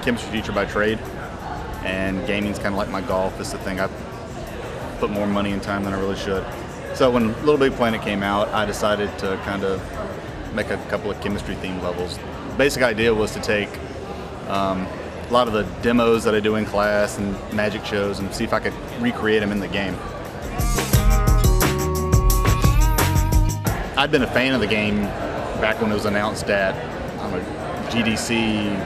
chemistry teacher by trade, and gaming's kind of like my golf. It's the thing I put more money and time than I really should. So when Little Big Planet came out, I decided to kind of make a couple of chemistry themed levels. The basic idea was to take a lot of the demos that I do in class and magic shows and see if I could recreate them in the game. I'd been a fan of the game back when it was announced at GDC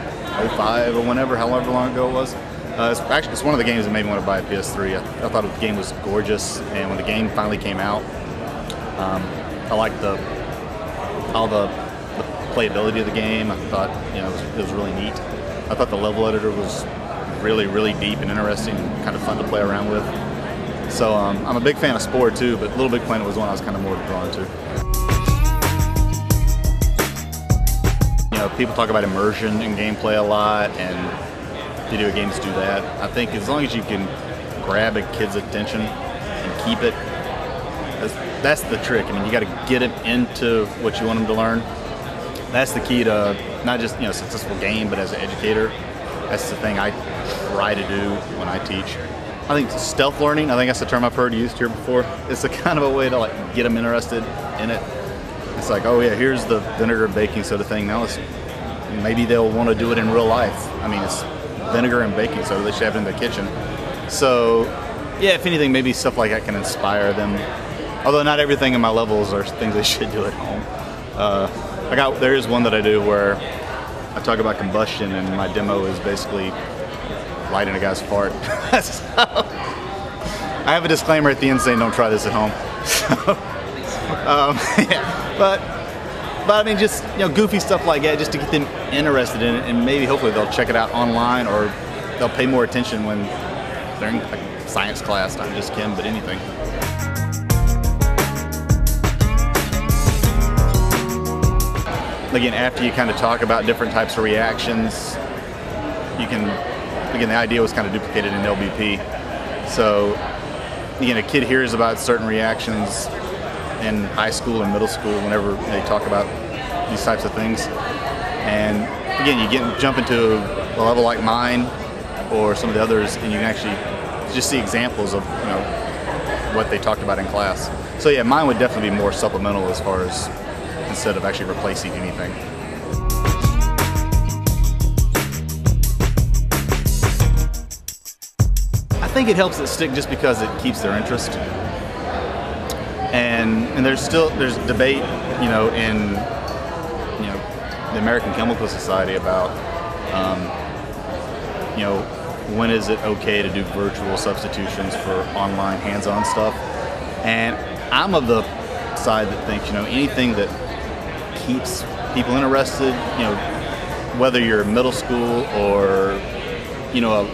05 or whenever, however long ago it was. It's one of the games that made me want to buy a PS3. I thought the game was gorgeous, and when the game finally came out, I liked all the playability of the game. I thought it was really neat. I thought the level editor was really, really deep and interesting and kind of fun to play around with. So I'm a big fan of Spore too, but Little Big Planet was one I was kind of more drawn to. People talk about immersion in gameplay a lot, and video games do that. I think as long as you can grab a kid's attention and keep it, that's the trick. I mean, you got to get them into what you want them to learn. That's the key to not just a successful game, but as an educator, that's the thing I try to do when I teach. I think stealth learning, I think that's the term I've heard used here before. It's a kind of a way to get them interested in it. It's like, oh yeah, here's the vinegar and baking soda thing. Now maybe they'll want to do it in real life. I mean, it's vinegar and baking soda. They should have it in the kitchen. So yeah, if anything, maybe stuff like that can inspire them. Although not everything in my levels are things they should do at home. There is one that I do where I talk about combustion, and my demo is basically lighting a guy's fart. So, I have a disclaimer at the end saying don't try this at home. So, yeah, but I mean, just goofy stuff like that, just to get them interested in it, and maybe hopefully they'll check it out online, or they'll pay more attention when they're in science class, not just chem, but anything. Again, after you kind of talk about different types of reactions, again, the idea was kind of duplicated in LBP. So, again, a kid hears about certain reactions in high school and middle school whenever they talk about these types of things. And again, you jump into a level like mine or some of the others, and you can actually just see examples of what they talked about in class. So yeah, mine would definitely be more supplemental as far as instead of actually replacing anything. I think it helps it stick just because it keeps their interest. And there's debate, in the American Chemical Society about, when is it okay to do virtual substitutions for online hands-on stuff. And I'm of the side that thinks, anything that keeps people interested, whether you're middle school or,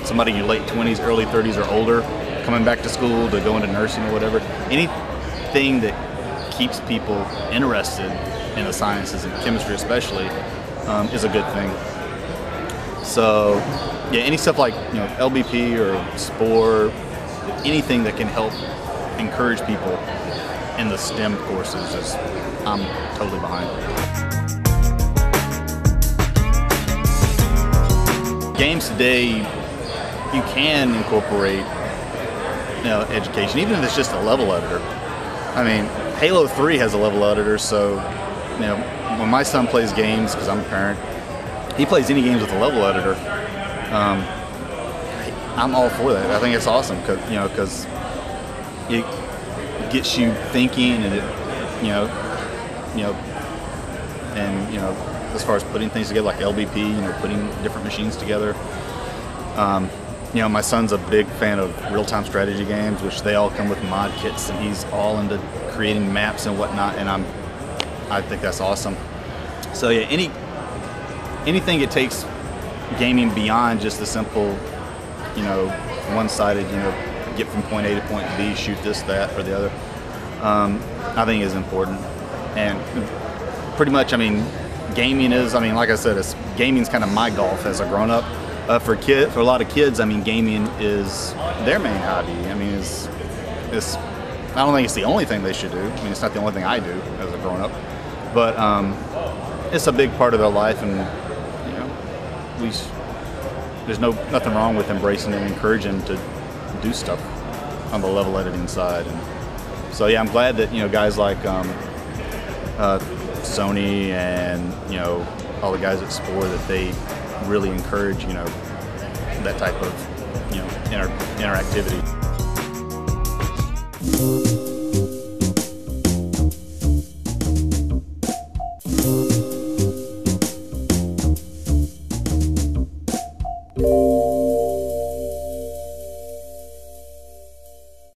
somebody in your late 20s, early 30s or older, coming back to school to go into nursing or whatever, anything that keeps people interested in the sciences and chemistry especially is a good thing. So yeah, any stuff like LBP or Spore, anything that can help encourage people in the STEM courses I'm totally behind. Games today, you can incorporate education, even if it's just a level editor. I mean, Halo 3 has a level editor, so when my son plays games, because I'm a parent, he plays any games with a level editor. I'm all for that. I think it's awesome because it gets you thinking, and as far as putting things together, like LBP, putting different machines together. My son's a big fan of real-time strategy games, which they all come with mod kits, and he's all into creating maps and whatnot, and I think that's awesome. So yeah, anything it takes gaming beyond just the simple, one-sided, get from point A to point B, shoot this, that, or the other, I think is important. And pretty much, gaming is, like I said, gaming's kind of my golf as a grown-up. For a lot of kids, gaming is their main hobby. I don't think it's the only thing they should do. It's not the only thing I do as a grown-up, but it's a big part of their life, and there's nothing wrong with embracing and encouraging them to do stuff on the level editing side. And so yeah, I'm glad that guys like Sony and all the guys at Spore, that they really encourage that type of interactivity.